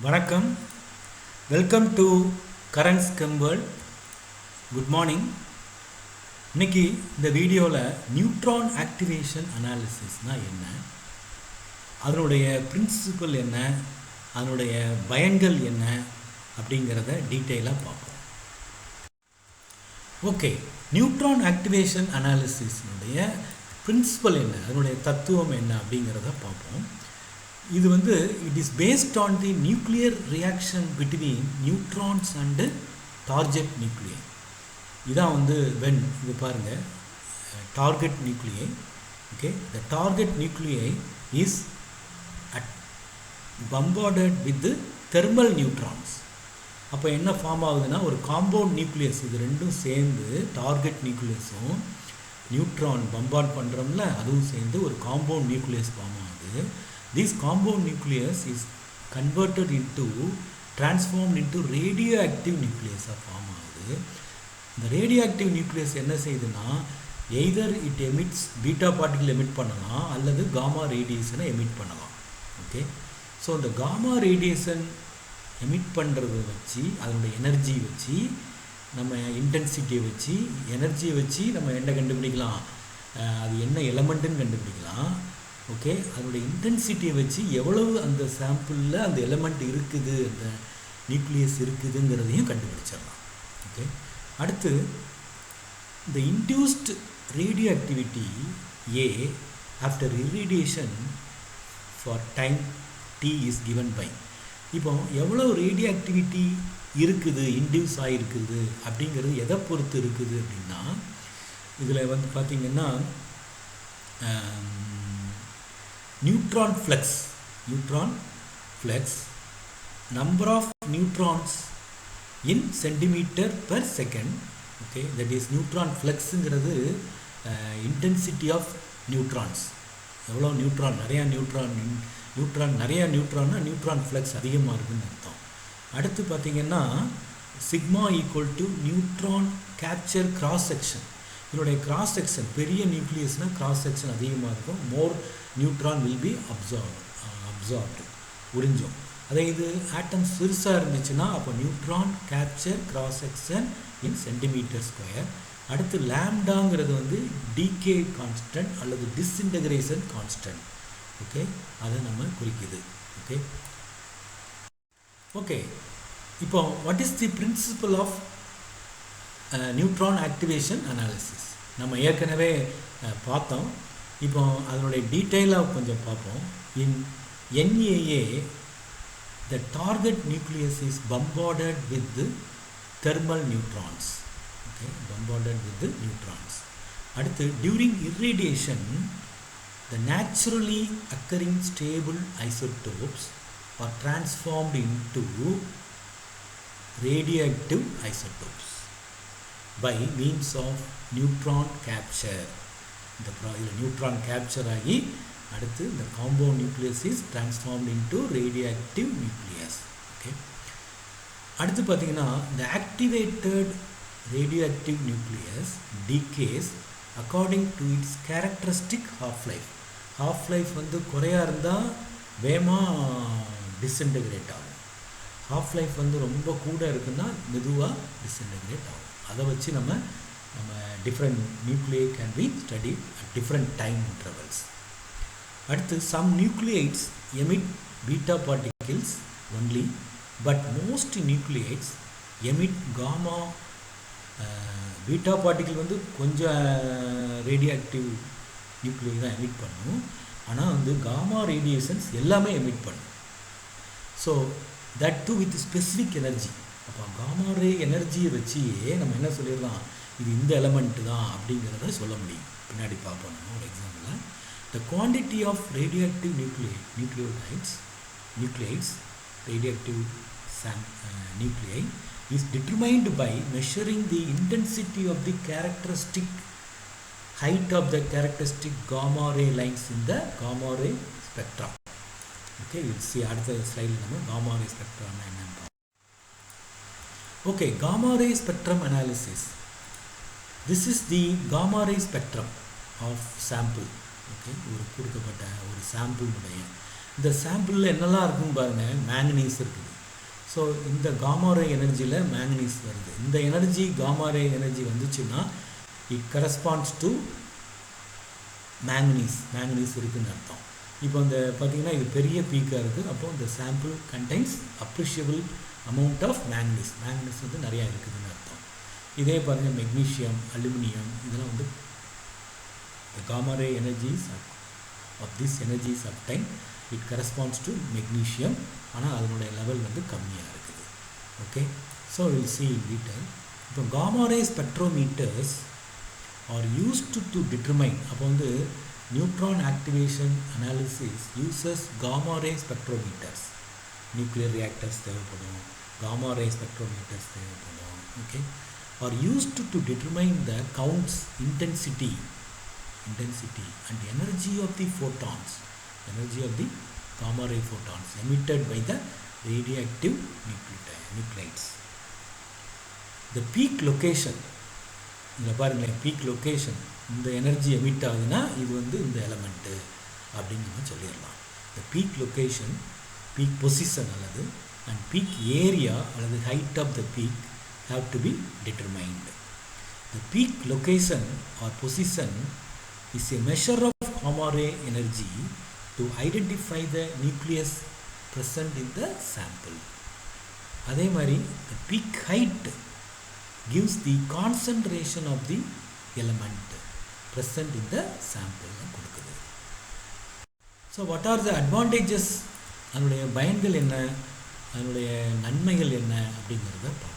வணக்கம். Welcome to current scheme world. Good morning. இன்னைக்கு இந்த வீடியோவில் நியூட்ரான் ஆக்டிவேஷன் அனாலிசிஸ்னால் என்ன, அதனுடைய பிரின்சிபல் என்ன, அதனுடைய பயன்கள் என்ன அப்படிங்கிறத டீட்டெயிலாக பார்ப்போம். ஓகே, நியூட்ரான் ஆக்டிவேஷன் அனாலிசிஸ்னுடைய பிரின்சிபல் என்ன, அதனுடைய தத்துவம் என்ன அப்படிங்கிறத பார்ப்போம். இது it is based on the nuclear reaction between neutrons and target nuclei. இதான் வென் இது பாருங்கள், target nuclei. Okay, the target nuclei is bombarded with thermal neutrons. அப்போ என்ன ஃபார்ம் ஆகுதுன்னா, ஒரு காம்பவுண்ட் நியூக்ளியஸ், இது ரெண்டும் சேர்ந்து டார்கெட் நியூக்ளியஸும் நியூட்ரான் பம்பார்ட் பண்ணுறோம்ல, அதுவும் சேர்ந்து ஒரு காம்பவுண்ட் நியூக்ளியஸ் ஃபார்ம் ஆகுது. This compound nucleus is converted into, transformed into radioactive nucleus form ஆகுது. இந்த radioactive nucleus என்ன செய்யுதுன்னா, either it emits beta particle emit பண்ணலாம் அல்லது gamma radiation emit பண்ணலாம். ஓகே, ஸோ இந்த gamma radiation emit பண்ணுறதை வச்சு, அதனுடைய எனர்ஜி வச்சு, நம்ம இன்டென்சிட்டியை வச்சு, எனர்ஜியை வச்சு நம்ம என்ன கண்டுபிடிக்கலாம், அது என்ன எலமெண்ட்டுன்னு கண்டுபிடிக்கலாம். ஓகே, அதனுடைய இன்டென்சிட்டியை வச்சு எவ்வளவு அந்த சாம்பிளில் அந்த எலமெண்ட் இருக்குது, அந்த நியூக்ளியஸ் இருக்குதுங்கிறதையும் கண்டுபிடிச்சிடலாம். ஓகே, அடுத்து இந்த induced radioactivity A after irradiation for time T is given by. இப்போ எவ்வளோ ரேடியோ ஆக்டிவிட்டி இருக்குது, இன்டியூஸ் ஆகிருக்குது அப்படிங்கிறது எதை பொறுத்து இருக்குது அப்படின்னா, இதில் பார்த்திங்கன்னா neutron flux, number of neutrons in centimeter per second. Okay, that is neutron fluxங்கிறது intensity of neutrons. எவ்வளோ நியூட்ரான், நிறையா நியூட்ரான்னா நியூட்ரான் ஃப்ளக்ஸ் அதிகமாக இருக்குதுன்னு அர்த்தம். அடுத்து பார்த்திங்கன்னா sigma equal to neutron capture cross section. இதனுடைய கிராஸ் செக்ஷன், பெரிய நியூக்ளியஸ்னால் கிராஸ் செக்ஷன் அதிகமாக இருக்கும், மோர் நியூட்ரான் வில் பி அப்சார்ப்டு, உறிஞ்சும். அதே இது ஆட்டம் சிறுசாக இருந்துச்சுன்னா அப்போ நியூட்ரான் கேப்சர் கிராஸ் செக்ஷன் இன் சென்டிமீட்டர் ஸ்கொயர். அடுத்து லேம்டாங்கிறது டிகே கான்ஸ்டன்ட் அல்லது டிஸ்இன்டகிரேஷன் கான்ஸ்டன்ட். ஓகே, அதை நம்ம குறிக்குது. ஓகே, இப்போ what is the principal of neutron activation analysis நம்ம ஏற்கனவே பார்த்தோம். இப்போ அதனுடைய டீட்டெயிலாக கொஞ்சம் பார்ப்போம். In NAA the target nucleus is bombarded with thermal neutrons. Okay, bombarded with neutrons. அடுத்து during irradiation the naturally occurring stable isotopes are transformed into radioactive isotopes by means of neutron capture. இந்த neutron capture ஆகி அடுத்து இந்த compound nucleus is transformed into radioactive nucleus. Okay, அடுத்து பார்த்தீங்கன்னா இந்த activated radioactive nucleus decays according to its characteristic half life. Half life குறையாக இருந்தால் வேகமாக டிஸ்இன்டகிரேட் ஆகும். ஹாஃப் லைஃப் ரொம்ப கூட இருக்குன்னா மெதுவாக டிஸ்இன்டகிரேட் ஆகும். அதை வச்சு நம்ம different nuclei can be study at different time intervals. அடுத்து some nuclides emit beta particles only, but most nuclides emit gamma. Beta particle கொஞ்சம் ரேடியோ ஆக்டிவ் நியூக்ளியை தான் எமிட் பண்ணும், ஆனால் காமா ரேடியேஷன்ஸ் எல்லாமே எமிட் பண்ணும். So that do with specific energy. அப்போ gamma ray எனர்ஜியை வச்சியே நம்ம என்ன சொல்லிடலாம், இது இந்த எலமெண்ட்டு தான் அப்படிங்கிறத சொல்ல முடியும். பின்னாடி பார்ப்போம் நம்ம ஒரு எக்ஸாம்பிளில். The quantity of radioactive nucleotides radioactive nuclei is determined by measuring the intensity of the characteristic height of the characteristic gamma ray lines in the gamma ray spectrum. Okay, அடுத்த ஸ்லைடில் நம்ம காமா ரே ஸ்பெக்ட்ரம்னா என்னன்னு பார்ப்போம். Okay, gamma ray spectrum analysis. This is the gamma ray spectrum of sample. Okay, ஒரு கொடுக்கப்பட்ட ஒரு சாம்பிளுடைய இந்த சாம்பிளில் என்னெல்லாம் இருக்குன்னு பாருங்கள். மேங்கனீஸ் இருக்குது, ஸோ இந்த காமா ரே எனர்ஜியில் மேங்கனீஸ் வருது. இந்த எனர்ஜி காமா ரே எனர்ஜி வந்துச்சுன்னா இட் கரஸ்பாண்ட்ஸ் டு மேங்கனீஸ் இருக்குதுன்னு அர்த்தம். இப்போ இந்த பார்த்திங்கன்னா இது பெரிய பீக்காக இருக்குது. அப்போ இந்த sample contains appreciable amount of manganese வந்து நிறையா இருக்குதுன்னு அர்த்தம். இதே பாருங்கள் மெக்னீஷியம், அலுமினியம் இதெல்லாம் வந்து the gamma ray energies of this energy is obtained, it corresponds to magnesium. ஆனால் அதனுடைய லெவல் வந்து கம்மியாக இருக்குது. Okay, so will see in detail. இப்போ gamma ray spectrometers are used to determine, அப்போ வந்து neutron activation analysis uses gamma ray spectrometers. Nuclear reactors தேவைப்படும், gamma ray spectrometers தேவைப்படும். Okay, are used to determine the counts, intensity and energy of the photons, energy of the gamma ray photons emitted by the radioactive nuclides. The peak location, இங்கே பாருங்களேன், peak location, இந்த energy emit ஆகுதுன்னா இது வந்து இந்த element அப்படின்னு நம்ம சொல்லிடலாம். இந்த பீக் லொக்கேஷன், பீக் பொசிஷன் அல்லது அண்ட் பீக் ஏரியா அல்லது height of the peak have to be determined. The peak location or position is a measure of gamma ray energy to identify the nucleus present in the sample. அதே மாதிரி the peak height gives the concentration of the element present in the sample கொடுக்குது. So what are the advantages, அதனுடைய பயன்கள் என்ன, அதனுடைய நன்மைகள் என்ன அப்படிங்கிறத பார்ப்போம்.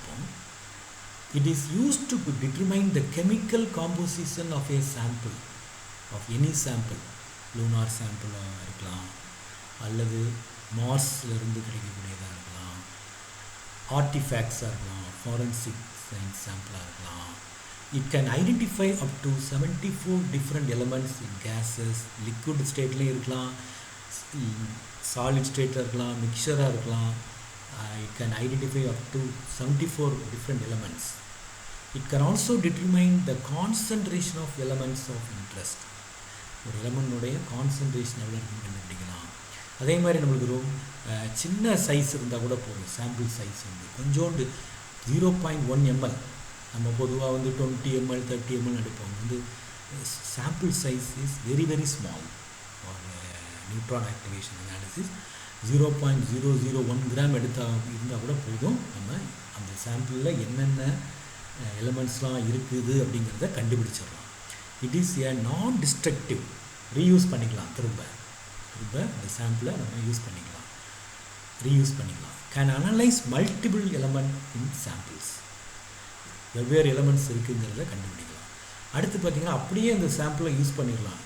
It is used to determine the chemical composition of a sample, of any sample. lunar sample இருக்கலாம், அல்லது மார்ஸ்லேருந்து கிடைக்கக்கூடியதாக இருக்கலாம், ஆர்டிஃபேக்ட்ஸாக இருக்கலாம், ஃபாரன்சிக் சயின்ஸ் சாம்பிளாக இருக்கலாம். It can identify up to 74 different elements in gases, liquid ஸ்டேட்லேயும் இருக்கலாம், சாலிட் ஸ்டேட்டில் இருக்கலாம், மிக்சராக இருக்கலாம். It can identify up to 74 different elements. It can also determine the concentration of elements of interest. ஒரு எலமெண்ட்டுடைய கான்சன்ட்ரேஷன் எவ்வளோ இருக்குன்னு கண்டுபிடிக்கலாம். அதே மாதிரி நம்மளுக்கு ஒரு சின்ன சைஸ் இருந்தால் கூட போதும். சாம்பிள் சைஸ் வந்து கொஞ்சோண்டு 0.1 ml, நம்ம பொதுவாக வந்து 20 ml 30 ml எடுப்போம். வந்து sample size is very very small for neutron activation analysis. 0.001 gram இருந்தால் கூட போதும். நம்ம அந்த சாம்பிளில் என்னென்ன எலிமெண்ட்ஸ்லாம் இருக்குது அப்படிங்கிறத கண்டுபிடிச்சிடலாம். இட் இஸ் ஏ நான் டிஸ்ட்ரக்டிவ், ரீயூஸ் பண்ணிக்கலாம், திரும்ப அந்த சாம்பிளை நம்ம ரீயூஸ் பண்ணிக்கலாம். Can analyse multiple element in samples, வெவ்வேறு எலமெண்ட்ஸ் இருக்குங்கிறத கண்டுபிடிக்கலாம். அடுத்து பார்த்திங்கன்னா அப்படியே அந்த சாம்பிளை யூஸ் பண்ணிடலாம்.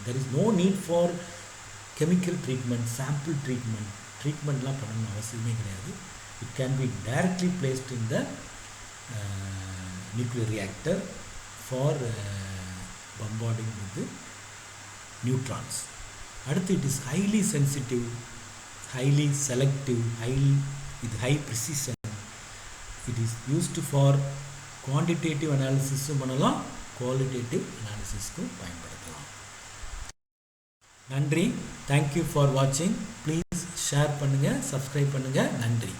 There is no need for chemical treatment, sample ட்ரீட்மெண்ட்லாம் பண்ணணும் அவசியமே கிடையாது. It can be directly placed in the nuclear reactor for bombarding with the neutrons. அடுத்து it is highly sensitive, highly selective, with high precision. It is used for quantitative analysis பண்ணலாம், qualitative analysisக்கும் பயன்படுத்தலாம். நன்றி. Thank you for watching. Please share பண்ணுங்க, subscribe பண்ணுங்க. நன்றி.